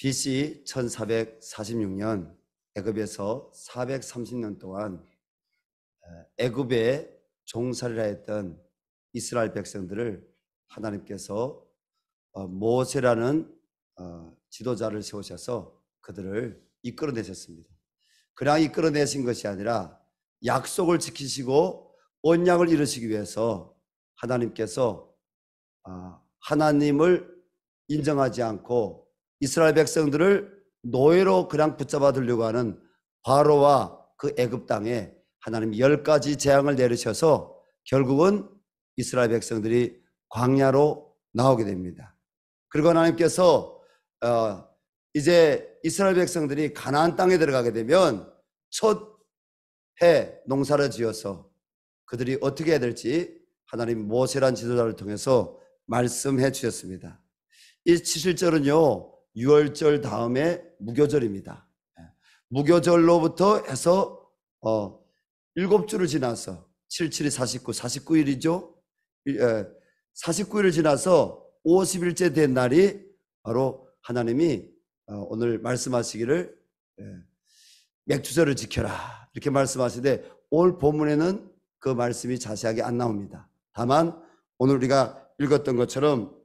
BC 1446년 애굽에서 430년 동안 애굽에 종살이라 했던 이스라엘 백성들을 하나님께서 모세라는 지도자를 세우셔서 그들을 이끌어내셨습니다. 그냥 이끌어내신 것이 아니라 약속을 지키시고 언약을 이루시기 위해서 하나님께서 하나님을 인정하지 않고 이스라엘 백성들을 노예로 그냥 붙잡아 들려고 하는 바로와 그 애굽 땅에 하나님이 10가지 재앙을 내리셔서 결국은 이스라엘 백성들이 광야로 나오게 됩니다. 그리고 하나님께서 이제 이스라엘 백성들이 가나안 땅에 들어가게 되면 첫 해 농사를 지어서 그들이 어떻게 해야 될지 하나님 모세란 지도자를 통해서 말씀해 주셨습니다. 이 7절은요 6월절 다음에 무교절입니다. 무교절로부터 해서 7주를 지나서 7, 7이 49, 49일이죠. 49일을 지나서 50일째 된 날이 바로 하나님이 오늘 말씀하시기를 맥주절을 지켜라 이렇게 말씀하시는데 오늘 본문에는 그 말씀이 자세하게 안 나옵니다. 다만 오늘 우리가 읽었던 것처럼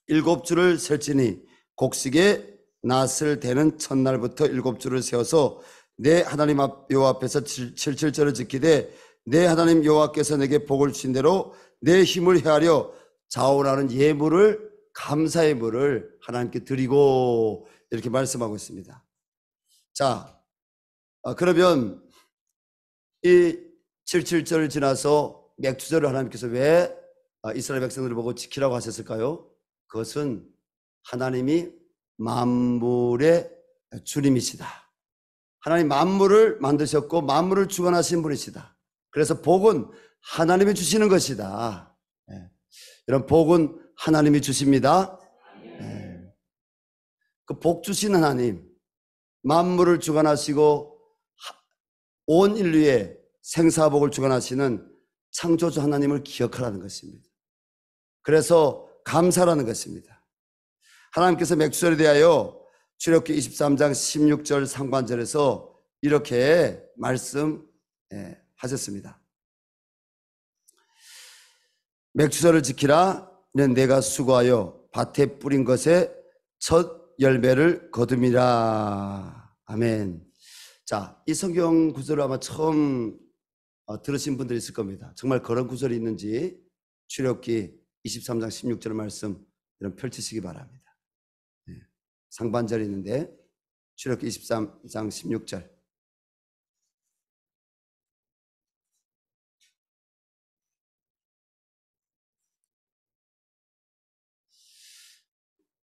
7주를 셀지니 곡식의 낫을 대는 첫날부터 7주를 세워서 내 하나님 여호와 앞에서 7절을 지키되 내 하나님 여호와께서 내게 복을 주신 대로 내 힘을 헤아려 자원하는 예물을 감사의 물을 하나님께 드리고 이렇게 말씀하고 있습니다. 자, 그러면 이 7절을 지나서 맥주절을 하나님께서 왜 이스라엘 백성들을 보고 지키라고 하셨을까요? 그것은 하나님이 만물의 주님이시다. 하나님 만물을 만드셨고 만물을 주관하신 분이시다. 그래서 복은 하나님이 주시는 것이다. 이런 복은 하나님이 주십니다. 그 복 주신 하나님, 만물을 주관하시고 온 인류의 생사복을 주관하시는 창조주 하나님을 기억하라는 것입니다. 그래서 감사라는 것입니다. 하나님께서 맥주절에 대하여 출애굽기 23장 16절 상반절에서 이렇게 말씀하셨습니다. 맥주절을 지키라. 이는 내가 수고하여 밭에 뿌린 것에 첫 열매를 거둠이라. 아멘. 자, 이 성경 구절을 아마 처음 들으신 분들이 있을 겁니다. 정말 그런 구절이 있는지 출애굽기 23장 16절 말씀 이런 펼치시기 바랍니다. 상반절이 있는데 출애굽기 23장 16절.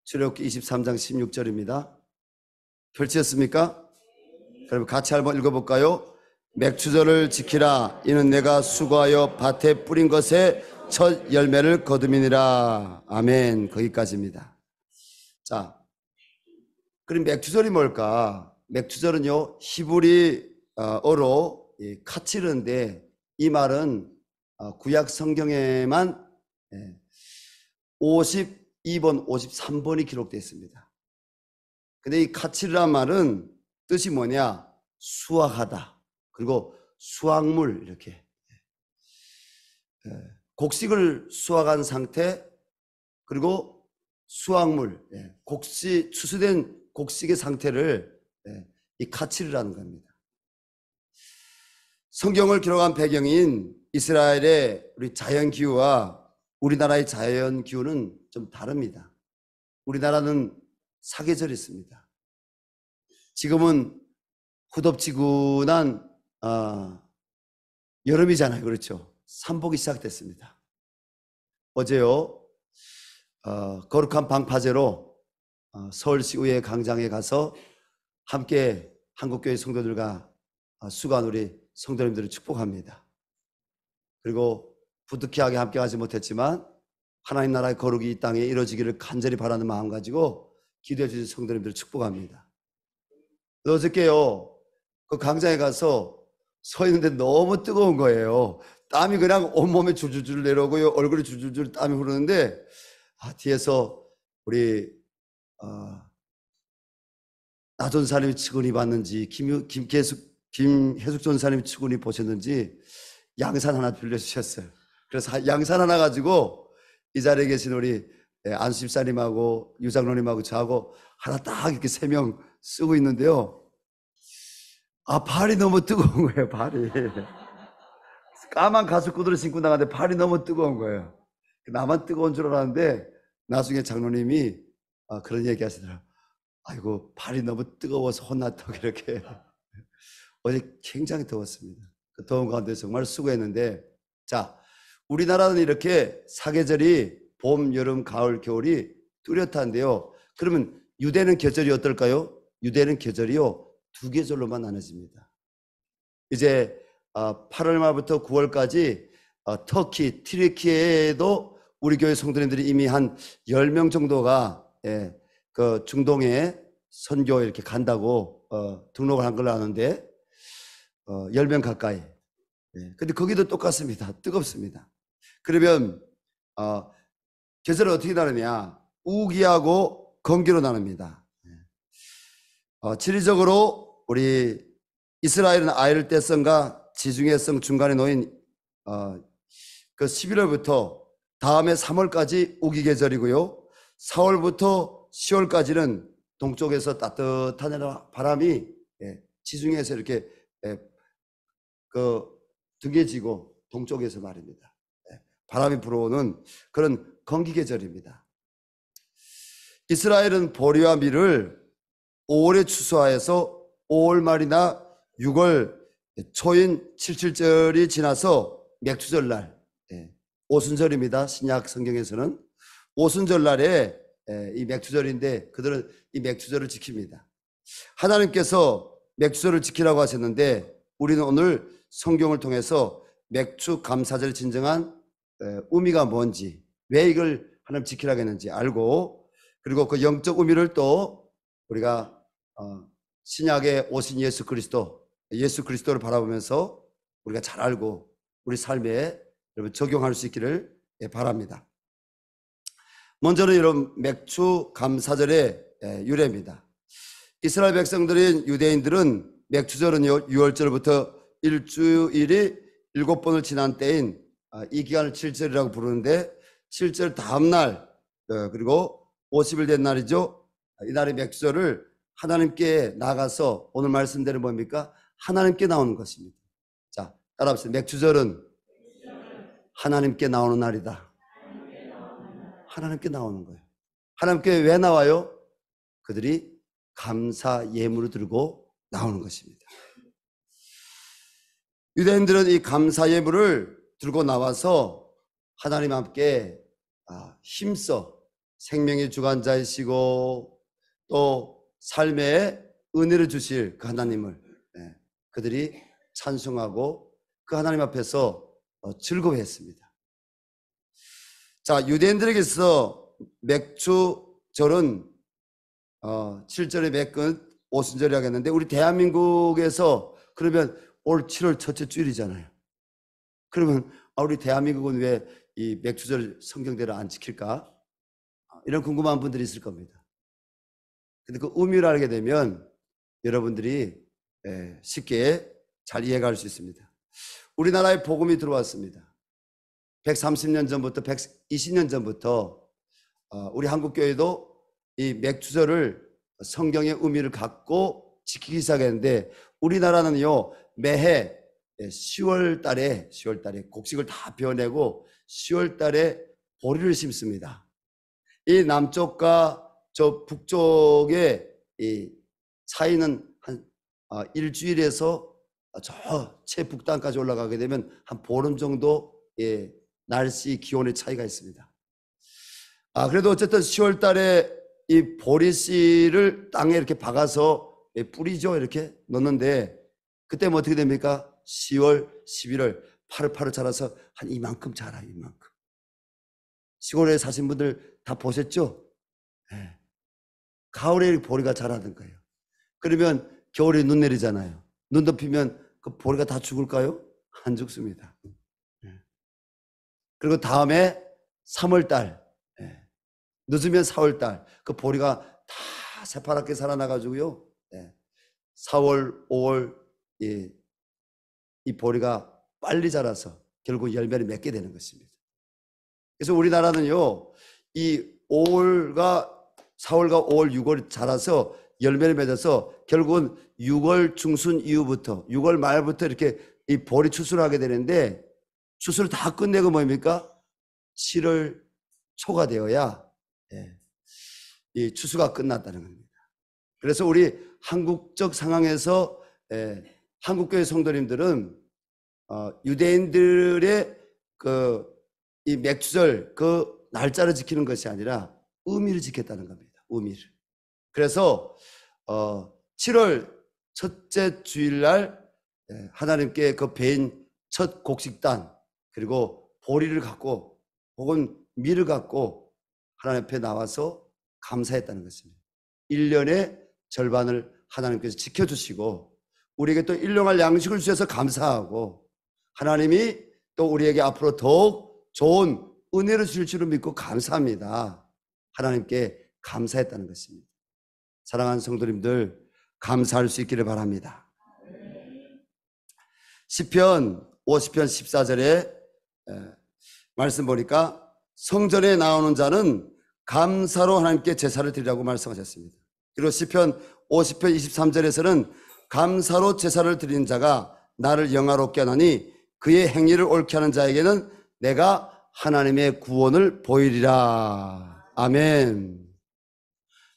출애굽기 23장 16절입니다. 펼치셨습니까? 그럼 같이 한번 읽어볼까요? 맥주절을 지키라. 이는 내가 수고하여 밭에 뿌린 것에 첫 열매를 거둠이니라. 아멘. 거기까지입니다. 자, 그럼 맥주절이 뭘까? 맥주절은요 히브리어로 카치르인데 이 말은 구약 성경에만 52번, 53번이 기록되어 있습니다. 근데 이 카치르란 말은 뜻이 뭐냐? 수확하다. 그리고 수확물 이렇게 곡식을 수확한 상태 그리고 수확물 추수된 곡식의 상태를 이 카치르라는 겁니다. 성경을 기록한 배경인 이스라엘의 우리 자연기후와 우리나라의 자연기후는 좀 다릅니다. 우리나라는 사계절이 있습니다. 지금은 후덥지근한 여름이잖아요. 그렇죠? 삼복이 시작됐습니다. 어제요 거룩한 방파제로 서울시의회 광장에 가서 함께 한국교회 성도들과 수고한 우리 성도님들을 축복합니다. 그리고 부득이하게 함께 가지 못했지만 하나님 나라의 거룩이 이 땅에 이루어지기를 간절히 바라는 마음 가지고 기도해 주신 성도님들을 축복합니다. 어저께요 그 광장에 가서 서 있는데 너무 뜨거운 거예요. 땀이 그냥 온몸에 줄줄줄 내려오고요 얼굴이 줄줄줄 땀이 흐르는데 뒤에서 우리 나 전사님이 측은히 봤는지 김혜숙 전사님이 측은히 보셨는지 양산 하나 빌려주셨어요. 그래서 양산 하나 가지고 이 자리에 계신 우리 안수 집사님하고 유장로님하고 저하고 하나 딱 이렇게 3명 쓰고 있는데요. 아, 발이 너무 뜨거운 거예요. 발이 까만 가죽구두를 신고 나가는데 발이 너무 뜨거운 거예요. 나만 뜨거운 줄 알았는데 나중에 장로님이 그런 얘기 하시더라고요. 아이고, 발이 너무 뜨거워서 혼났다고 이렇게. 어제 굉장히 더웠습니다. 그 더운 가운데 정말 수고했는데, 자, 우리나라는 이렇게 사계절이 봄, 여름, 가을, 겨울이 뚜렷한데요. 그러면 유대는 계절이 어떨까요? 유대는 계절이요, 2계절로만 나눠집니다. 이제 8월 말부터 9월까지 터키, 튀르키예에도 우리 교회 성도님들이 이미 한 10명 정도가 그 중동에 선교 이렇게 간다고 등록을 한 걸로 아는데 10명 가까이. 근데 거기도 똑같습니다. 뜨겁습니다. 그러면 계절을 어떻게 나누냐? 우기하고 건기로 나눕니다. 지리적으로 우리 이스라엘은 아이를 떼성과 지중해 성 중간에 놓인 그 11월부터 다음에 3월까지 우기 계절이고요. 4월부터 10월까지는 동쪽에서 따뜻한 바람이 지중해에서 이렇게 그 등해지고 동쪽에서 말입니다. 바람이 불어오는 그런 건기 계절입니다. 이스라엘은 보리와 밀을 5월에 추수하여서 5월 말이나 6월 초인 77절이 지나서 맥추절날, 오순절입니다. 신약 성경에서는 오순절날에 이 맥추절인데 그들은 이 맥추절을 지킵니다. 하나님께서 맥추절을 지키라고 하셨는데 우리는 오늘 성경을 통해서 맥추 감사절의 진정한 의미가 뭔지, 왜 이걸 하나님 지키라고 했는지 알고, 그리고 그 영적 의미를 또 우리가 신약에 오신 예수 그리스도를 바라보면서 우리가 잘 알고 우리 삶에 여러분 적용할 수 있기를 바랍니다. 먼저는 여러분 맥추 감사절의 유래입니다. 이스라엘 백성들인 유대인들은 맥추절은요 6월절부터 일주일이 7번을 지난 때인 이 기간을 7절이라고 부르는데 7절 다음날 그리고 50일 된 날이죠. 이 날의 맥추절을 하나님께 나가서 오늘 말씀대로 뭡니까? 하나님께 나오는 것입니다. 자, 따라합시다. 맥추절은 하나님께 나오는 날이다. 하나님께 나오는 거예요. 하나님께 왜 나와요? 그들이 감사 예물을 들고 나오는 것입니다. 유대인들은 이 감사 예물을 들고 나와서 하나님 함께 힘써 생명의 주관자이시고 또 삶의 은혜를 주실 그 하나님을 그들이 찬송하고 그 하나님 앞에서 즐거워했습니다. 자, 유대인들에게서 맥추절은 7절의 맥은 오순절이라고 했는데 우리 대한민국에서 그러면 올 7월 첫째 주일이잖아요. 그러면 우리 대한민국은 왜 이 맥추절 성경대로 안 지킬까? 이런 궁금한 분들이 있을 겁니다. 근데 그 의미를 알게 되면 여러분들이 쉽게 잘 이해가 할 수 있습니다. 우리나라에 복음이 들어왔습니다. 130년 전부터 120년 전부터 우리 한국교회도 이 맥추절을 성경의 의미를 갖고 지키기 시작했는데 우리나라는요 매해 10월 달에 곡식을 다 베어내고 10월 달에 보리를 심습니다. 이 남쪽과 저 북쪽의 이 차이는 한 일주일에서 저 최북단까지 올라가게 되면 한 보름 정도 날씨 기온의 차이가 있습니다. 그래도 어쨌든 10월 달에 이 보리씨를 땅에 이렇게 박아서 뿌리죠. 이렇게 넣는데 그때 뭐 어떻게 됩니까? 10월, 11월 파릇파릇 자라서 한 이만큼 자라요. 이만큼. 시골에 사신 분들 다 보셨죠? 네. 가을에 보리가 자라는 거예요. 그러면 겨울에 눈 내리잖아요. 눈 덮이면 그 보리가 다 죽을까요? 안 죽습니다. 네. 그리고 다음에 3월달, 늦으면 4월달 그 보리가 다 새파랗게 살아나가지고요 4월, 5월 이 보리가 빨리 자라서 결국 열매를 맺게 되는 것입니다. 그래서 우리나라는요, 이 4월과 5월, 6월 자라서 열매를 맺어서 결국은 6월 중순 이후부터 6월 말부터 이렇게 이 보리 추수를 하게 되는데, 추수를 다 끝내고 뭡니까? 7월 초가 되어야 이 추수가 끝났다는 겁니다. 그래서 우리 한국적 상황에서 한국교회 성도님들은 유대인들의 이 맥주절 그 날짜를 지키는 것이 아니라 의미를 지켰다는 겁니다. 의미를. 그래서 7월 첫째 주일날 하나님께 그 배인 첫 곡식단 그리고 보리를 갖고 혹은 밀을 갖고 하나님 앞에 나와서 감사했다는 것입니다. 1년의 절반을 하나님께서 지켜주시고 우리에게 또 일용할 양식을 주셔서 감사하고 하나님이 또 우리에게 앞으로 더욱 좋은 은혜를 주실 줄을 믿고 감사합니다. 하나님께 감사했다는 것입니다. 사랑하는 성도님들, 감사할 수 있기를 바랍니다. 시편 50편 14절에 말씀 보니까 성전에 나오는 자는 감사로 하나님께 제사를 드리라고 말씀하셨습니다. 그리고 시편 50편 23절에서는 감사로 제사를 드리는 자가 나를 영화롭게 하나니 그의 행위를 옳게 하는 자에게는 내가 하나님의 구원을 보이리라. 아멘.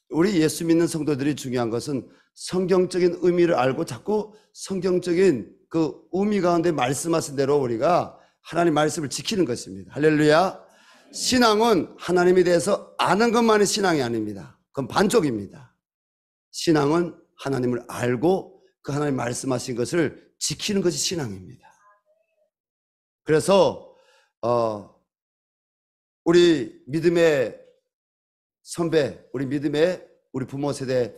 우리 예수 믿는 성도들이 중요한 것은 성경적인 의미를 알고 자꾸 성경적인 그 의미 가운데 말씀하신 대로 우리가 하나님 말씀을 지키는 것입니다. 할렐루야. 신앙은 하나님에 대해서 아는 것만이 신앙이 아닙니다. 그건 반쪽입니다. 신앙은 하나님을 알고 그 하나님 말씀하신 것을 지키는 것이 신앙입니다. 그래서 우리 믿음의 선배, 우리 믿음의 우리 부모 세대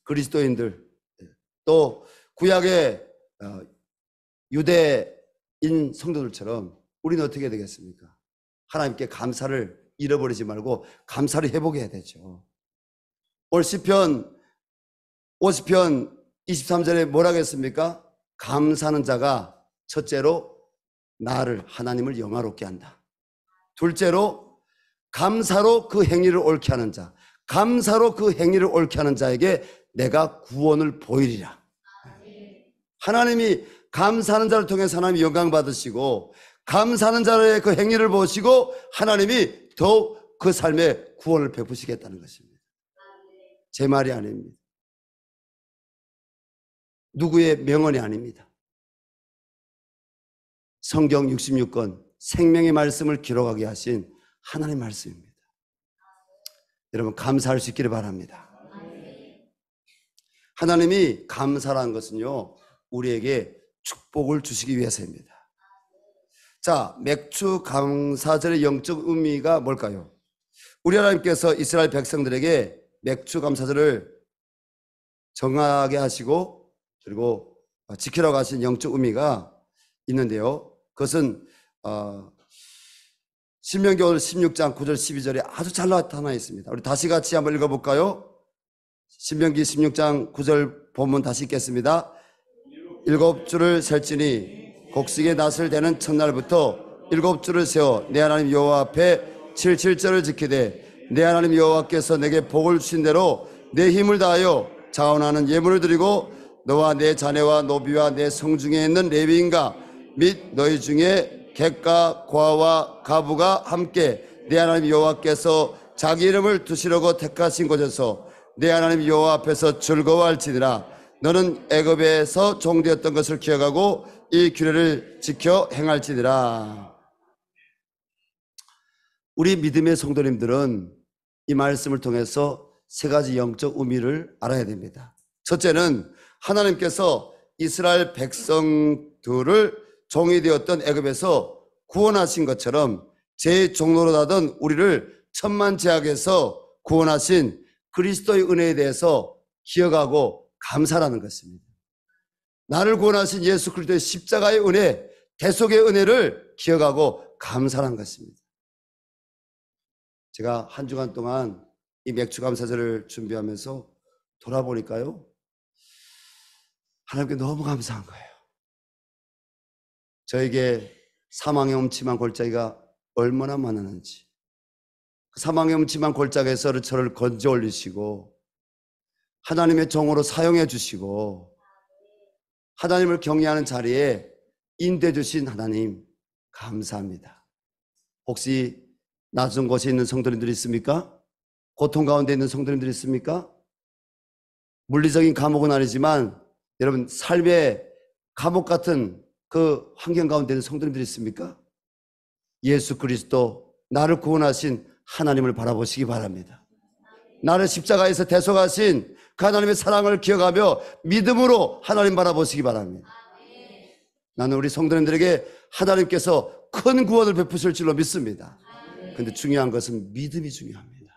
그리스도인들 또 구약의 유대인 성도들처럼 우리는 어떻게 해야 되겠습니까? 하나님께 감사를 잃어버리지 말고 감사를 회복해야 되죠. 올 시편 50편 23절에 뭐라고 했습니까? 감사하는 자가 첫째로 나를 하나님을 영화롭게 한다. 둘째로 감사로 그 행위를 옳게 하는 자, 감사로 그 행위를 옳게 하는 자에게 내가 구원을 보이리라. 하나님이 감사하는 자를 통해서 하나님이 영광 받으시고 감사하는 자의 그 행위를 보시고 하나님이 더욱 그 삶에 구원을 베푸시겠다는 것입니다. 제 말이 아닙니다. 누구의 명언이 아닙니다. 성경 66권 생명의 말씀을 기록하게 하신 하나님의 말씀입니다. 여러분 감사할 수 있기를 바랍니다. 하나님이 감사라는 것은요 우리에게 축복을 주시기 위해서입니다. 자, 맥주 감사절의 영적 의미가 뭘까요? 우리 하나님께서 이스라엘 백성들에게 맥주 감사절을 정하게 하시고 그리고 지키라고 하신 영적 의미가 있는데요. 그것은 신명기 오늘 16장 9절 12절에 아주 잘 나타나 있습니다. 우리 다시 같이 한번 읽어볼까요? 신명기 16장 9절 본문 다시 읽겠습니다. 7주를 셀지니 곡식의 낫을 대는 첫날부터 7주를 세워 내 하나님 여호와 앞에 77절을 지키되 내 하나님 여호와께서 내게 복을 주신 대로 내 힘을 다하여 자원하는 예물을 드리고 너와 내 자네와 노비와 내 성중에 있는 레위인과 및 너희 중에 객과 고아와 가부가 함께 내 하나님 여호와께서 자기 이름을 두시려고 택하신 곳에서 내 하나님 여호와 앞에서 즐거워할지니라. 너는 애굽에서 종되었던 것을 기억하고 이 규례를 지켜 행할지니라. 우리 믿음의 성도님들은 이 말씀을 통해서 세 가지 영적 의미를 알아야 됩니다. 첫째는 하나님께서 이스라엘 백성들을 종이 되었던 애굽에서 구원하신 것처럼 제 종로로 하던 우리를 천만제약에서 구원하신 그리스도의 은혜에 대해서 기억하고 감사라는 것입니다. 나를 구원하신 예수 그리스도의 십자가의 은혜, 대속의 은혜를 기억하고 감사라는 것입니다. 제가 한 주간 동안 이 맥주 감사절을 준비하면서 돌아보니까요, 하나님께 너무 감사한 거예요. 저에게 사망의 음침한 골짜기가 얼마나 많았는지, 사망의 음침한 골짜기에서 저를 건져 올리시고 하나님의 종으로 사용해 주시고 하나님을 경외하는 자리에 인도해 주신 하나님 감사합니다. 혹시 낮은 곳에 있는 성도님들이 있습니까? 고통 가운데 있는 성도님들이 있습니까? 물리적인 감옥은 아니지만 여러분 삶의 감옥 같은 그 환경 가운데 있는 성도님들이 있습니까? 예수 그리스도 나를 구원하신 하나님을 바라보시기 바랍니다. 나를 십자가에서 대속하신 그 하나님의 사랑을 기억하며 믿음으로 하나님 바라보시기 바랍니다. 나는 우리 성도님들에게 하나님께서 큰 구원을 베푸실 줄로 믿습니다. 그런데 중요한 것은 믿음이 중요합니다.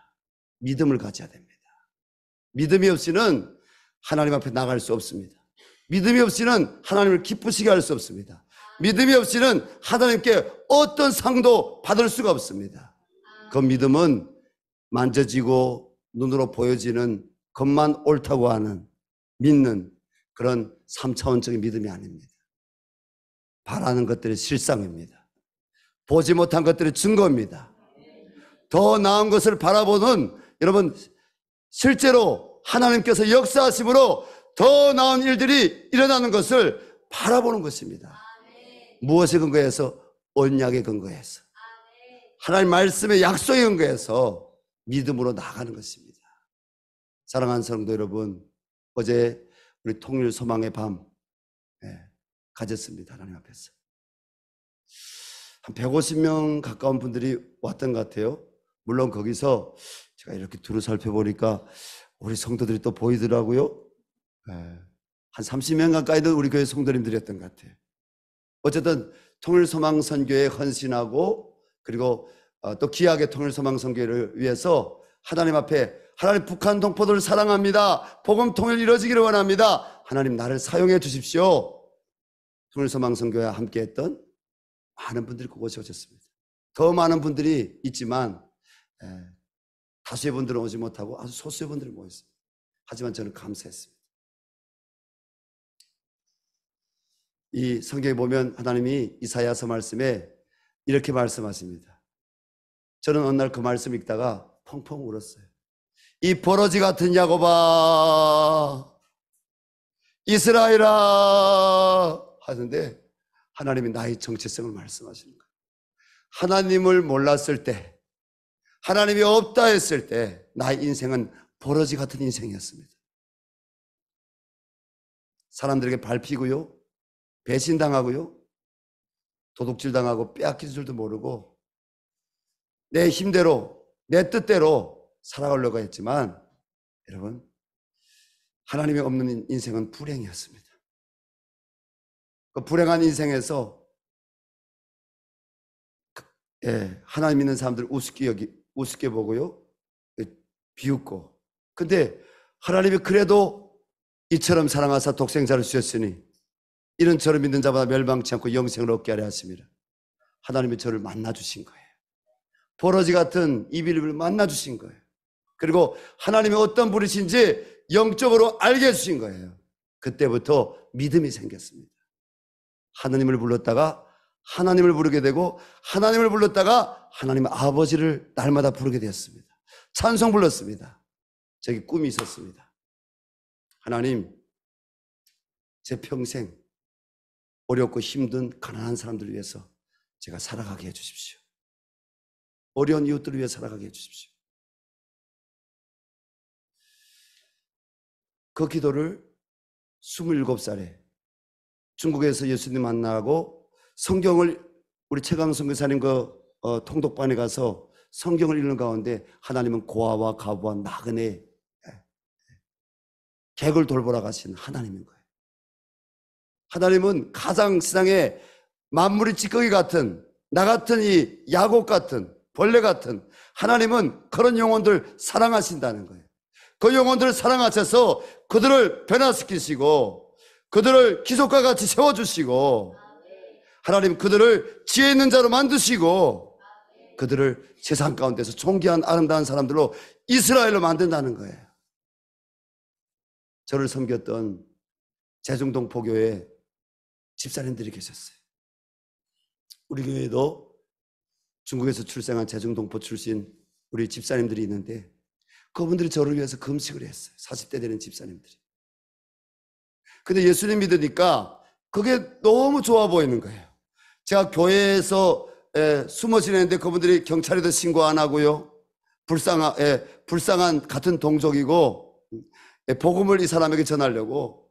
믿음을 가져야 됩니다. 믿음이 없이는 하나님 앞에 나갈 수 없습니다. 믿음이 없이는 하나님을 기쁘시게 할 수 없습니다. 믿음이 없이는 하나님께 어떤 상도 받을 수가 없습니다. 그 믿음은 만져지고 눈으로 보여지는 것만 옳다고 하는 믿는 그런 3차원적인 믿음이 아닙니다. 바라는 것들이 실상입니다. 보지 못한 것들이 증거입니다. 더 나은 것을 바라보는 여러분 실제로 하나님께서 역사하심으로 더 나은 일들이 일어나는 것을 바라보는 것입니다. 무엇에 근거해서? 언약에 근거해서, 하나님 말씀의 약속에 근거해서 믿음으로 나아가는 것입니다. 사랑하는 성도 여러분, 어제 우리 통일 소망의 밤 가졌습니다. 하나님 앞에서 한 150명 가까운 분들이 왔던 것 같아요. 물론 거기서 제가 이렇게 두루 살펴보니까 우리 성도들이 또 보이더라고요. 한 30명 가까이도 우리 교회 성도님들이었던 것 같아요. 어쨌든 통일소망선교에 헌신하고 그리고 또 귀하게 통일소망선교를 위해서 하나님 앞에 하나님 북한 동포들을 사랑합니다. 복음 통일 이루어지기를 원합니다. 하나님 나를 사용해 주십시오. 통일소망선교와 함께했던 많은 분들이 그곳에 오셨습니다. 더 많은 분들이 있지만 다수의 분들은 오지 못하고 아주 소수의 분들이 모였습니다. 하지만 저는 감사했습니다. 이 성경에 보면 하나님이 이사야서 말씀에 이렇게 말씀하십니다. 저는 어느 날 그 말씀 읽다가 펑펑 울었어요. 이 버러지 같은 야곱아, 이스라엘아 하는데 하나님이 나의 정체성을 말씀하시는 거예요. 하나님을 몰랐을 때, 하나님이 없다 했을 때 나의 인생은 버러지 같은 인생이었습니다. 사람들에게 밟히고요, 배신당하고요, 도둑질당하고 빼앗긴 줄도 모르고 내 힘대로 내 뜻대로 살아가려고 했지만 여러분 하나님이 없는 인생은 불행이었습니다. 그 불행한 인생에서 하나님 믿는 사람들 우습게 보고요, 비웃고, 근데 하나님이 그래도 이처럼 사랑하사 독생자를 주셨으니 이런 저를 믿는 자보다 멸망치 않고 영생을 얻게 하려 하심이라. 하나님이 저를 만나주신 거예요. 버러지 같은 이빌립을 만나주신 거예요. 그리고 하나님이 어떤 분이신지 영적으로 알게 해주신 거예요. 그때부터 믿음이 생겼습니다. 하나님을 불렀다가 하나님을 부르게 되고, 하나님을 불렀다가 하나님 아버지를 날마다 부르게 되었습니다. 찬송 불렀습니다. 저기 꿈이 있었습니다. 하나님, 제 평생 어렵고 힘든 가난한 사람들을 위해서 제가 살아가게 해주십시오. 어려운 이웃들을 위해 살아가게 해주십시오. 그 기도를 27살에 중국에서 예수님 만나고 성경을 우리 최강성 교사님 통독반에 가서 성경을 읽는 가운데 하나님은 고아와 가부와 나그네 객을 돌보라 가신 하나님인 거예요. 하나님은 가장 세상에 만물이 찌꺼기 같은, 나 같은 이 야곱 같은, 벌레 같은, 하나님은 그런 영혼들 사랑하신다는 거예요. 그 영혼들을 사랑하셔서 그들을 변화시키시고 그들을 기적과 같이 세워주시고, 하나님 그들을 지혜 있는 자로 만드시고 그들을 세상 가운데서 존귀한 아름다운 사람들로 이스라엘로 만든다는 거예요. 저를 섬겼던 제중동포교회 집사님들이 계셨어요. 우리 교회에도 중국에서 출생한 제중동포 출신 우리 집사님들이 있는데 그분들이 저를 위해서 금식을 했어요. 40대 되는 집사님들이. 근데 예수님 믿으니까 그게 너무 좋아 보이는 거예요. 제가 교회에서 숨어 지내는데 그분들이 경찰에도 신고 안 하고요. 불쌍한 같은 동족이고 복음을 이 사람에게 전하려고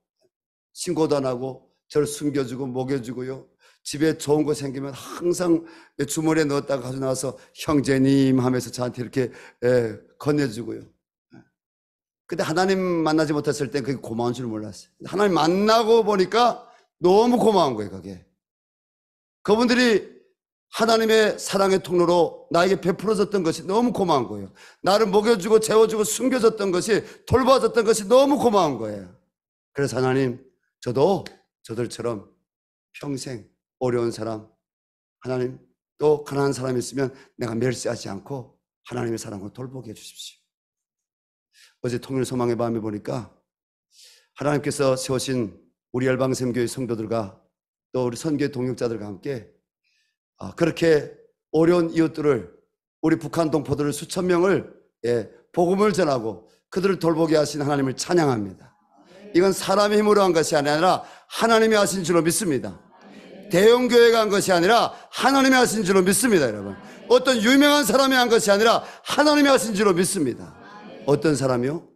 신고도 안 하고 저를 숨겨주고 먹여주고요. 집에 좋은 거 생기면 항상 주머니에 넣었다가 가져 나와서 형제님 하면서 저한테 이렇게 건네주고요. 근데 하나님 만나지 못했을 때 그게 고마운 줄 몰랐어요. 하나님 만나고 보니까 너무 고마운 거예요. 그게 그분들이 하나님의 사랑의 통로로 나에게 베풀어졌던 것이 너무 고마운 거예요. 나를 먹여주고 재워주고 숨겨줬던 것이, 돌봐줬던 것이 너무 고마운 거예요. 그래서 하나님, 저도 저들처럼 평생 어려운 사람, 하나님 또 가난한 사람이 있으면 내가 멸시하지 않고 하나님의 사랑으로 돌보게 해주십시오. 어제 통일소망의 밤에 보니까 하나님께서 세우신 우리 열방샘교회 성도들과 또 우리 선교의 동역자들과 함께 그렇게 어려운 이웃들을, 우리 북한 동포들을 수천 명을 복음을 전하고 그들을 돌보게 하신 하나님을 찬양합니다. 이건 사람의 힘으로 한 것이 아니라 하나님이 하신 줄로 믿습니다. 대형교회가 한 것이 아니라 하나님이 하신 줄로 믿습니다. 여러분, 어떤 유명한 사람이 한 것이 아니라 하나님이 하신 줄로 믿습니다. 어떤 사람이요?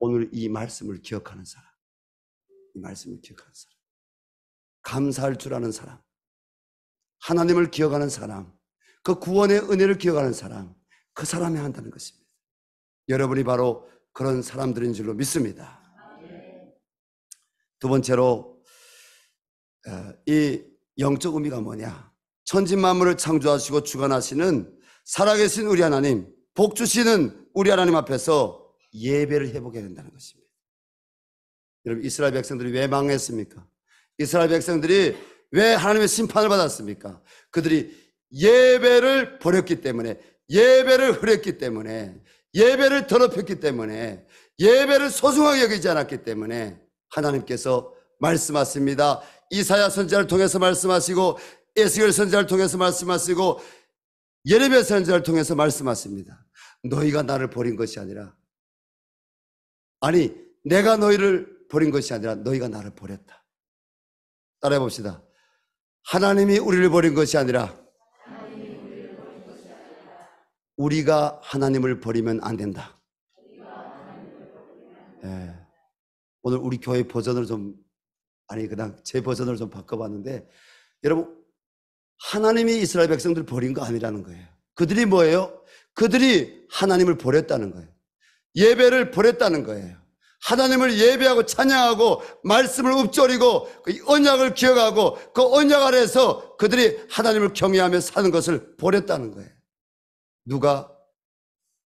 오늘 이 말씀을 기억하는 사람, 이 말씀을 기억하는 사람, 감사할 줄 아는 사람, 하나님을 기억하는 사람, 그 구원의 은혜를 기억하는 사람, 그 사람이 한다는 것입니다. 여러분이 바로 그런 사람들인 줄로 믿습니다. 두 번째로 이 영적 의미가 뭐냐? 천지만물을 창조하시고 주관하시는 살아계신 우리 하나님, 복 주시는 우리 하나님 앞에서 예배를 해보게 된다는 것입니다. 여러분, 이스라엘 백성들이 왜 망했습니까? 이스라엘 백성들이 왜 하나님의 심판을 받았습니까? 그들이 예배를 버렸기 때문에, 예배를 흐렸기 때문에, 예배를 더럽혔기 때문에, 예배를 소중하게 여기지 않았기 때문에 하나님께서 말씀하십니다. 이사야 선지자를 통해서 말씀하시고, 에스겔 선지자를 통해서 말씀하시고, 예레미야 선지자를 통해서 말씀하십니다. 너희가 나를 버린 것이 아니라, 아니 내가 너희를 버린 것이 아니라 너희가 나를 버렸다. 따라해 봅시다. 하나님이 우리를 버린 것이 아니라 우리가 하나님을 버리면 안 된다. 오늘 우리 교회 버전을 그냥 제 버전을 좀 바꿔봤는데, 여러분, 하나님이 이스라엘 백성들을 버린 거 아니라는 거예요. 그들이 뭐예요? 그들이 하나님을 버렸다는 거예요. 예배를 버렸다는 거예요. 하나님을 예배하고 찬양하고 말씀을 읊조리고 그 언약을 기억하고 그 언약 아래에서 그들이 하나님을 경외하며 사는 것을 버렸다는 거예요. 누가?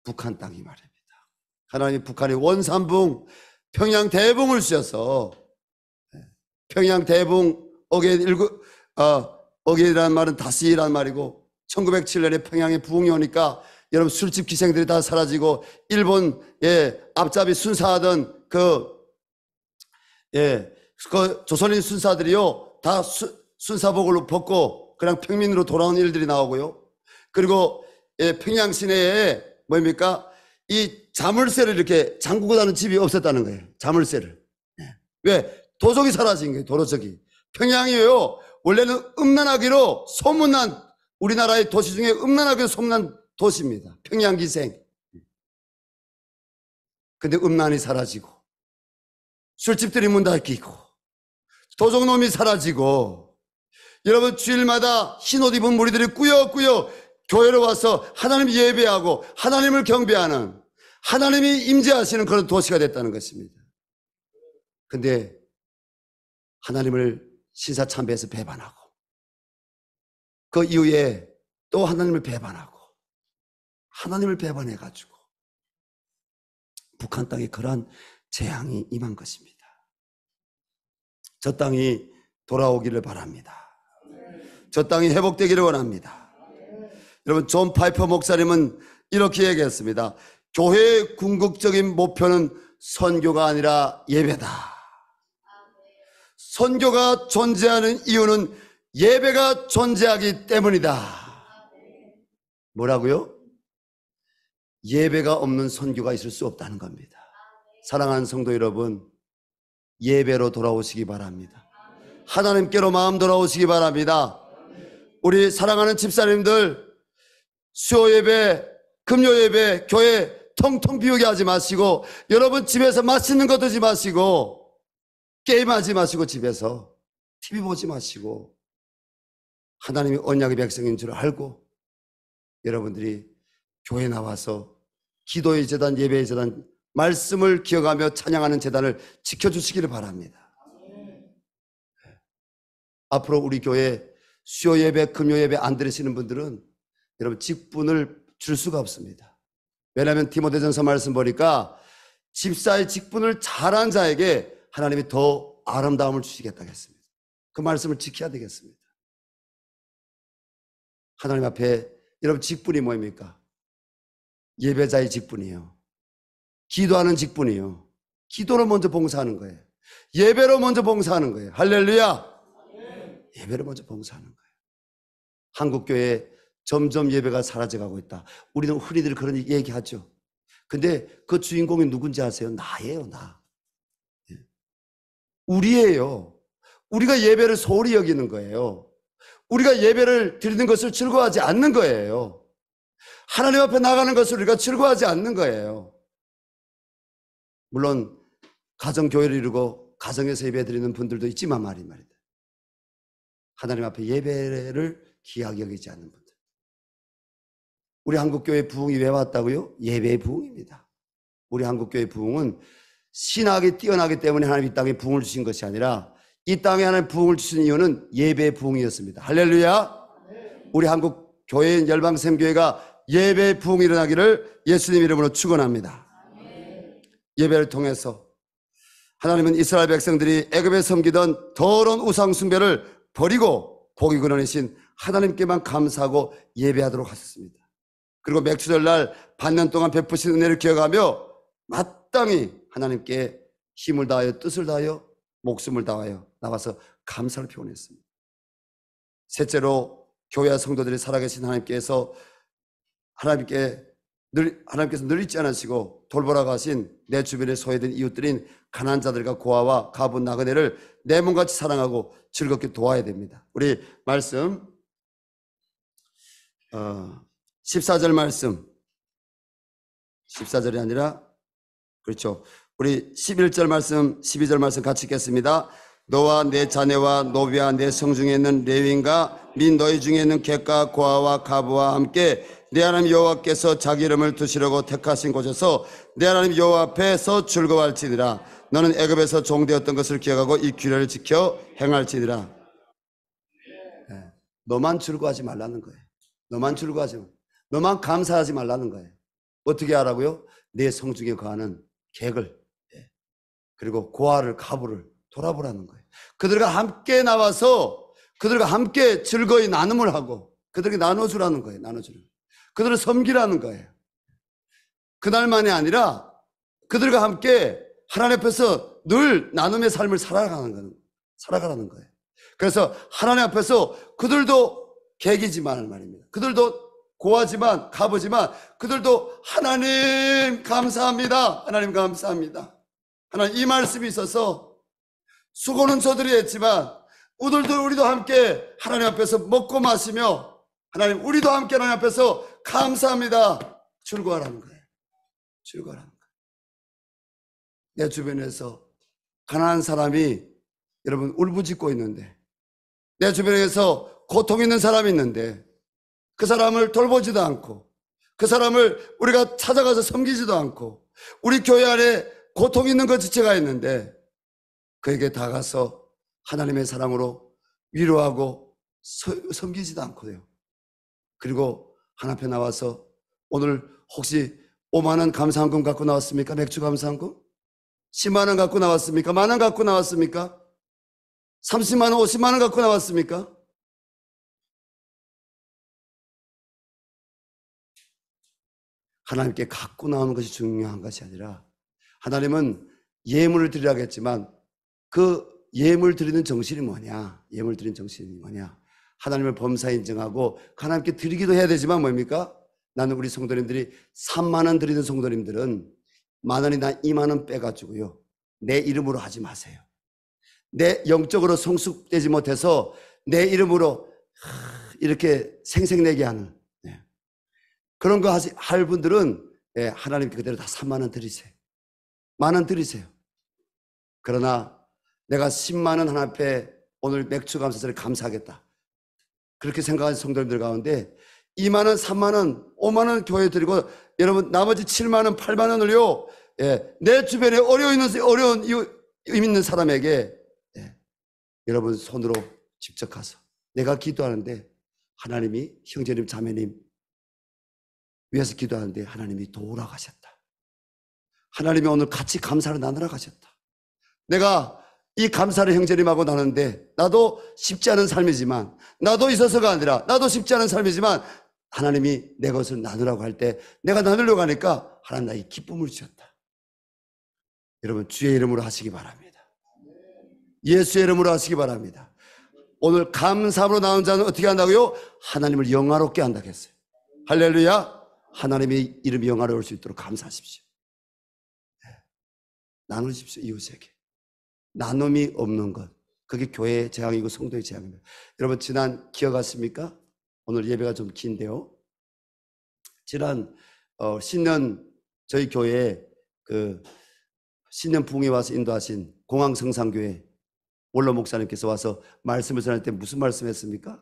북한 땅이 말입니다. 하나님이 북한의 원산붕, 평양 대붕을 주셔서, 평양 대붕, 어게이라는 말은 다시라는 말이고, 1907년에 평양에 부흥이 오니까 여러분 술집 기생들이 다 사라지고, 일본의 앞잡이 순사하던 그 조선인 순사들이요 다 순사복을 벗고 그냥 평민으로 돌아온 일들이 나오고요. 그리고 평양 시내에 뭡니까? 이 자물쇠를 이렇게 잠그고 다는 집이 없었다는 거예요. 자물쇠를. 왜? 도적이 사라진 거예요. 도적이. 평양이요 원래는 음란하기로 소문난, 우리나라의 도시 중에 음란하기로 소문난 도시입니다. 평양기생. 근데 음란이 사라지고, 술집들이 문 닫히고, 도적놈이 사라지고, 여러분 주일마다 흰옷 입은 무리들이 꾸역꾸역 교회로 와서 하나님 예배하고 하나님을 경배하는, 하나님이 임재하시는 그런 도시가 됐다는 것입니다. 근데 하나님을 신사참배에서 배반하고, 그 이후에 또 하나님을 배반하고, 하나님을 배반해가지고 북한 땅에 그러한 재앙이 임한 것입니다. 저 땅이 돌아오기를 바랍니다. 저 땅이 회복되기를 원합니다. 여러분, 존 파이퍼 목사님은 이렇게 얘기했습니다. 교회의 궁극적인 목표는 선교가 아니라 예배다. 선교가 존재하는 이유는 예배가 존재하기 때문이다. 뭐라고요? 예배가 없는 선교가 있을 수 없다는 겁니다. 사랑하는 성도 여러분, 예배로 돌아오시기 바랍니다. 하나님께로 마음 돌아오시기 바랍니다. 우리 사랑하는 집사님들, 수요 예배, 금요 예배, 교회 텅텅 비우게 하지 마시고, 여러분 집에서 맛있는 거 드지 마시고, 게임하지 마시고, 집에서 TV 보지 마시고, 하나님이 언약의 백성인 줄 알고 여러분들이 교회 나와서 기도의 제단, 예배의 제단, 말씀을 기억하며 찬양하는 제단을 지켜주시기를 바랍니다. 앞으로 우리 교회 수요 예배, 금요 예배 안 들으시는 분들은 여러분 직분을 줄 수가 없습니다. 왜냐하면 디모데전서 말씀 보니까 집사의 직분을 잘한 자에게 하나님이 더 아름다움을 주시겠다고 했습니다. 그 말씀을 지켜야 되겠습니다. 하나님 앞에 여러분 직분이 뭐입니까? 예배자의 직분이에요. 기도하는 직분이에요. 기도로 먼저 봉사하는 거예요. 예배로 먼저 봉사하는 거예요. 할렐루야. 예배로 먼저 봉사하는 거예요. 한국교회 점점 예배가 사라져가고 있다. 우리는 흔히들 그런 얘기하죠. 근데 그 주인공이 누군지 아세요? 나예요, 나. 우리예요. 우리가 예배를 소홀히 여기는 거예요. 우리가 예배를 드리는 것을 즐거워하지 않는 거예요. 하나님 앞에 나가는 것을 우리가 즐거워하지 않는 거예요. 물론 가정교회를 이루고 가정에서 예배 드리는 분들도 있지만 말이다. 하나님 앞에 예배를 귀하게 여기지 않는 분들. 우리 한국교회 부흥이 왜 왔다고요? 예배의 부흥입니다. 우리 한국교회 부흥은 신학이 뛰어나기 때문에 하나님 이 땅에 부흥을 주신 것이 아니라 이 땅에 하나님 부흥을 주신 이유는 예배의 부흥이었습니다. 할렐루야. 우리 한국교회인 열방샘교회가 예배의 부흥이 일어나기를 예수님 이름으로 축원합니다. 예배를 통해서 하나님은 이스라엘 백성들이 애굽에 섬기던 더러운 우상 숭배를 버리고 고기 근원이신 하나님께만 감사하고 예배하도록 하셨습니다. 그리고 맥주절날 반년 동안 베푸신 은혜를 기억하며 마땅히 하나님께 힘을 다하여 뜻을 다하여 목숨을 다하여 나와서 감사를 표현했습니다. 셋째로 교회와 성도들이 살아계신 하나님께서 늘 잊지 않으시고 돌보라고 하신 내 주변에 소외된 이웃들인 가난한 자들과 고아와 가분 나그네를 내 몸같이 사랑하고 즐겁게 도와야 됩니다. 우리 말씀 14절 말씀 14절이 아니라 그렇죠. 우리 11절 말씀 12절 말씀 같이 읽겠습니다. 너와 내 자녀와 노비와 내 성중에 있는 레위인과 및 너희 중에 있는 객과 고아와 가부와 함께 내 하나님 여호와께서 자기 이름을 두시려고 택하신 곳에서 내 하나님 여호와 앞에서 즐거워할지니라. 너는 애굽에서 종되었던 것을 기억하고 이 규례를 지켜 행할지니라. 너만 즐거워하지 말라는 거예요. 너만 즐거워하지 말, 너만 감사하지 말라는 거예요. 어떻게 하라고요? 내 성중에 거하는 객을 그리고 고아를 가부를 돌아보라는 거예요. 그들과 함께 나와서 그들과 함께 즐거이 나눔을 하고 그들에게 나눠주라는 거예요. 나눠주는. 그들을 섬기라는 거예요. 그날만이 아니라 그들과 함께 하나님 앞에서 늘 나눔의 삶을 살아가라는 거예요. 그래서 하나님 앞에서 그들도 객이지만 말입니다. 그들도 고하지만 가보지만 그들도 하나님 감사합니다. 하나님 감사합니다. 하나님 이 말씀이 있어서 수고는 저들이 했지만 우리도 함께 하나님 앞에서 먹고 마시며 하나님 우리도 함께 하나님 앞에서 감사합니다. 즐거워하라는 거예요. 즐거워하라는 거예요. 내 주변에서 가난한 사람이 여러분 울부짖고 있는데 내 주변에서 고통 있는 사람이 있는데 그 사람을 돌보지도 않고 그 사람을 우리가 찾아가서 섬기지도 않고 우리 교회 안에 고통 있는 것 자체가 있는데 그에게 다가서 하나님의 사랑으로 위로하고 섬기지도 않고요. 그리고 하나님 앞에 나와서 오늘 혹시 5만 원 감사한금 갖고 나왔습니까? 맥주 감사한금? 10만 원 갖고 나왔습니까? 만 원 갖고 나왔습니까? 30만 원, 50만 원 갖고 나왔습니까? 하나님께 갖고 나오는 것이 중요한 것이 아니라 하나님은 예물을 드리라고 했지만 그 예물 드리는 정신이 뭐냐? 예물 드리는 정신이 뭐냐? 하나님을 범사 인정하고 하나님께 드리기도 해야 되지만 뭡니까? 나는 우리 성도님들이 3만 원 드리는 성도님들은 10,000원이나 20,000원 빼가지고요, 내 이름으로 하지 마세요. 내 영적으로 성숙되지 못해서 내 이름으로 이렇게 생색내게 하는 그런 거 할 분들은 하나님께 그대로 다 3만 원 드리세요. 10,000원 드리세요. 그러나 내가 10만 원 하나 앞에 오늘 맥주 감사절에 감사하겠다, 그렇게 생각하는 성도님들 가운데 2만 원, 3만 원, 5만 원 교회 드리고 여러분 나머지 7만 원, 8만 원을요, 내 주변에 어려운 있는 사람에게 여러분 손으로 직접 가서 내가 기도하는데 하나님이 형제님 자매님 위해서 기도하는데 하나님이 도우라 가셨다. 하나님이 오늘 같이 감사를 나누라 가셨다. 내가 이 감사를 형제님하고 나누는데 나도 쉽지 않은 삶이지만, 나도 있어서가 아니라 나도 쉽지 않은 삶이지만 하나님이 내 것을 나누라고 할 때 내가 나누려고 하니까 하나님 나에게 기쁨을 주셨다. 여러분 주의 이름으로 하시기 바랍니다. 예수의 이름으로 하시기 바랍니다. 오늘 감사함으로 나온 자는 어떻게 한다고요? 하나님을 영화롭게 한다고 했어요. 할렐루야. 하나님의 이름이 영화로울 수 있도록 감사하십시오. 나누십시오. 이웃에게. 나눔이 없는 것, 그게 교회의 재앙이고 성도의 재앙입니다. 여러분 지난 기억하십니까? 오늘 예배가 좀 긴데요, 지난 신년 저희 교회에 그 신년 부흥에 와서 인도하신 공항성산교회 원로 목사님께서 와서 말씀을 전할 때 무슨 말씀했습니까?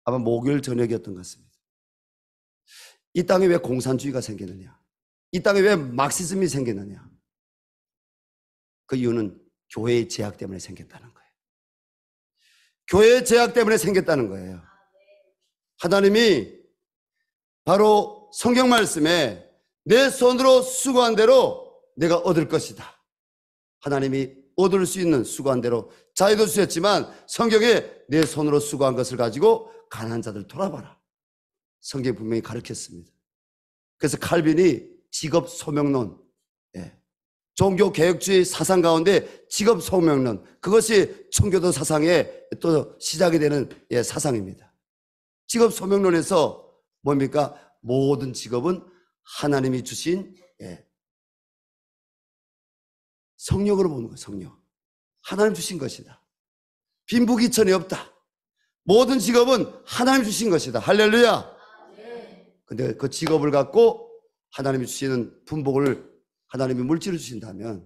아마 목요일 저녁이었던 것 같습니다. 이 땅에 왜 공산주의가 생기느냐, 이 땅에 왜 막시즘이 생기느냐, 그 이유는 교회의 제약 때문에 생겼다는 거예요. 교회의 제약 때문에 생겼다는 거예요. 하나님이 바로 성경 말씀에 내 손으로 수고한 대로 내가 얻을 것이다, 하나님이 얻을 수 있는 수고한 대로 자유도 주셨지만 성경에 내 손으로 수고한 것을 가지고 가난한 자들 돌아봐라, 성경이 분명히 가르쳤습니다. 그래서 칼빈이 직업 소명론, 종교개혁주의 사상 가운데 직업 소명론, 그것이 청교도 사상의 또 시작이 되는 사상입니다. 직업 소명론에서 뭡니까? 모든 직업은 하나님이 주신 성령으로 보는 거예요. 성령, 하나님 주신 것이다. 빈부귀천이 없다. 모든 직업은 하나님 주신 것이다. 할렐루야. 근데 그 직업을 갖고 하나님이 주시는 분복을 하나님이 물질을 주신다면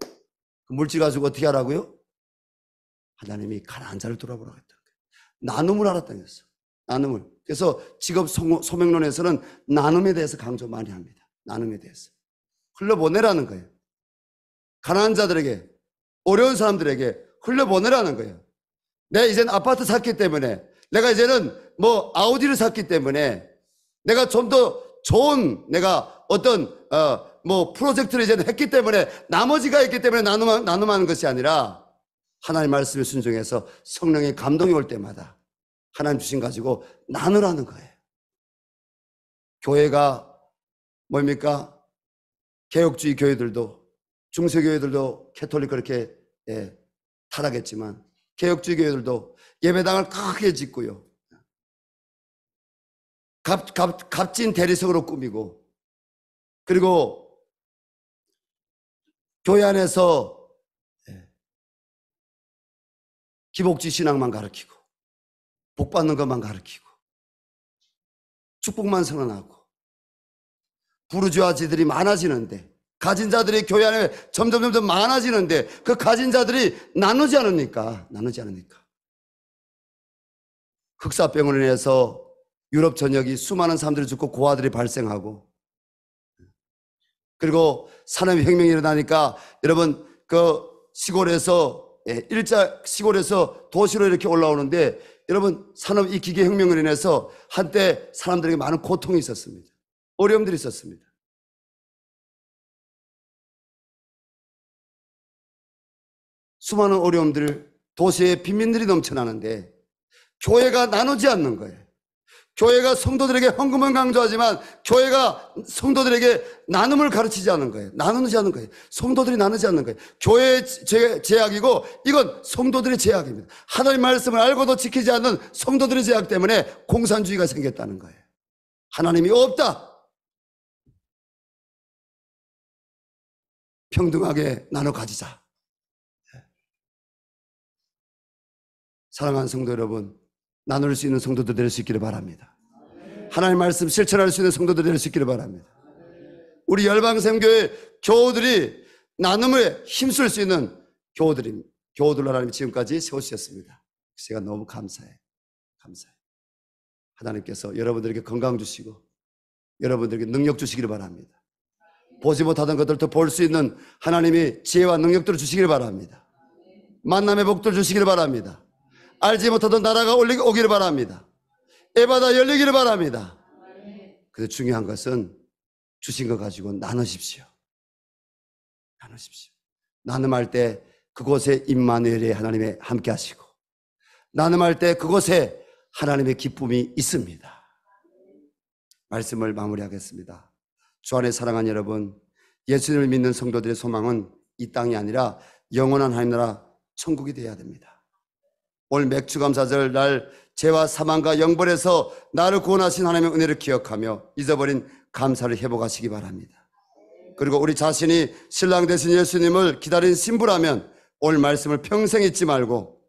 그 물질 가지고 어떻게 하라고요? 하나님이 가난한 자를 돌아보라고 했다는 거예요. 나눔을 하라는 거였어. 나눔을. 그래서 직업 소명론에서는 나눔에 대해서 강조 많이 합니다. 나눔에 대해서 흘려보내라는 거예요. 가난한 자들에게, 어려운 사람들에게 흘려보내라는 거예요. 내가 이제는 아파트 샀기 때문에, 내가 이제는 뭐 아우디를 샀기 때문에, 내가 좀 더 좋은 내가 어떤 뭐 프로젝트를 이제 했기 때문에, 나머지가 있기 때문에 나눔하는 것이 아니라 하나님 말씀에 순종해서 성령의 감동이 올 때마다 하나님 주신 가지고 나누라는 거예요. 교회가 뭡니까? 개혁주의 교회들도, 중세교회들도 캐톨릭 그렇게 타락했지만 개혁주의 교회들도 예배당을 크게 짓고요, 값진 대리석으로 꾸미고, 그리고 교회 안에서 기복지 신앙만 가르치고 복 받는 것만 가르치고 축복만 선언하고, 부르주아지들이 많아지는데, 가진 자들이 교회 안에 점점 많아지는데 그 가진 자들이 나누지 않으니까. 흑사병으로 인해서 유럽 전역이 수많은 사람들이 죽고 고아들이 발생하고, 그리고 산업혁명이 일어나니까 여러분 그 시골에서 시골에서 도시로 이렇게 올라오는데, 여러분 산업 이 기계혁명으로 인해서 한때 사람들에게 많은 고통이 있었습니다. 어려움들이 있었습니다. 수많은 어려움들, 도시에 빈민들이 넘쳐나는데 교회가 나누지 않는 거예요. 교회가 성도들에게 헌금을 강조하지만 교회가 성도들에게 나눔을 가르치지 않는 거예요. 나누지 않는 거예요. 성도들이 나누지 않는 거예요. 교회의 제약이고 이건 성도들의 제약입니다. 하나님 말씀을 알고도 지키지 않는 성도들의 제약 때문에 공산주의가 생겼다는 거예요. 하나님이 없다. 평등하게 나눠 가지자. 사랑하는 성도 여러분, 나눌 수 있는 성도들 될 수 있기를 바랍니다. 하나님 말씀 실천할 수 있는 성도들 될 수 있기를 바랍니다. 우리 열방샘교회 교우들이 나눔에 힘쓸 수 있는 교우들로 하나님 지금까지 세우셨습니다. 제가 너무 감사해요. 하나님께서 여러분들에게 건강 주시고 여러분들에게 능력 주시기를 바랍니다. 보지 못하던 것들도 볼 수 있는 하나님이 지혜와 능력들을 주시기를 바랍니다. 만남의 복들 주시기를 바랍니다. 알지 못하던 나라가 오기를 바랍니다. 에바다 열리기를 바랍니다. 근데 중요한 것은 주신 것 가지고 나누십시오. 나눔할 때 그곳에 임마누엘의 하나님의 함께 하시고 나눔할 때 그곳에 하나님의 기쁨이 있습니다. 말씀을 마무리하겠습니다. 주 안에 사랑하는 여러분, 예수님을 믿는 성도들의 소망은 이 땅이 아니라 영원한 하나님 나라 천국이 되어야 됩니다. 오늘 맥주감사절 날 죄와 사망과 영벌에서 나를 구원하신 하나님의 은혜를 기억하며 잊어버린 감사를 회복하시기 바랍니다. 그리고 우리 자신이 신랑 되신 예수님을 기다린 신부라면 오늘 말씀을 평생 잊지 말고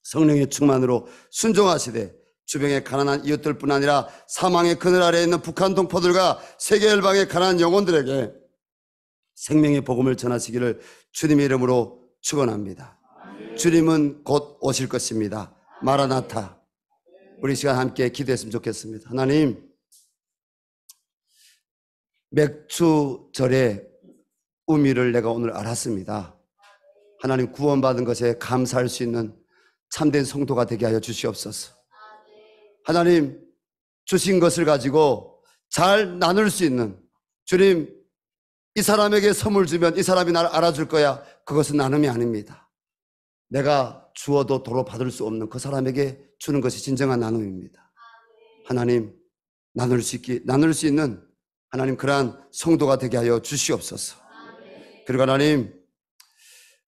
성령의 충만으로 순종하시되 주변의 가난한 이웃들뿐 아니라 사망의 그늘 아래에 있는 북한 동포들과 세계 열방의 가난한 영혼들에게 생명의 복음을 전하시기를 주님의 이름으로 축원합니다. 주님은 곧 오실 것입니다. 마라나타. 우리 시간 함께 기도했으면 좋겠습니다. 하나님, 맥주절의 의미를 내가 오늘 알았습니다. 하나님, 구원받은 것에 감사할 수 있는 참된 성도가 되게 하여 주시옵소서. 하나님, 주신 것을 가지고 잘 나눌 수 있는, 주님, 이 사람에게 선물 주면 이 사람이 나를 알아줄 거야. 그것은 나눔이 아닙니다. 내가 주어도 도로 받을 수 없는 그 사람에게 주는 것이 진정한 나눔입니다. 하나님, 나눌 수 있는 하나님 그러한 성도가 되게 하여 주시옵소서. 그리고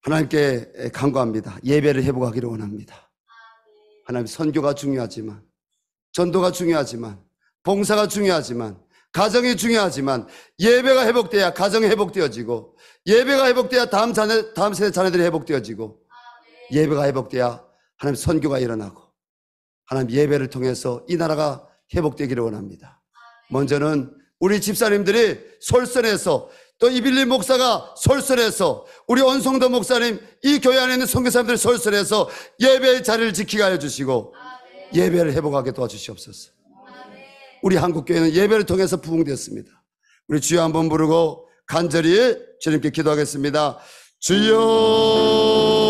하나님께 간구합니다. 예배를 회복하기를 원합니다. 하나님, 선교가 중요하지만, 전도가 중요하지만, 봉사가 중요하지만, 가정이 중요하지만 예배가 회복돼야 가정이 회복되어지고, 예배가 회복돼야 다음 세대 자녀들이 회복되어지고, 예배가 회복돼야 하나님 선교가 일어나고, 하나님 예배를 통해서 이 나라가 회복되기를 원합니다. 먼저는 우리 집사님들이 솔선해서, 또 이빌리 목사가 솔선해서, 우리 온성도 목사님, 이 교회 안에 있는 선교사님들이 솔선해서 예배의 자리를 지키게 하여 주시고 예배를 회복하게 도와주시옵소서. 우리 한국교회는 예배를 통해서 부흥되었습니다. 우리 주여 한번 부르고 간절히 주님께 기도하겠습니다. 주여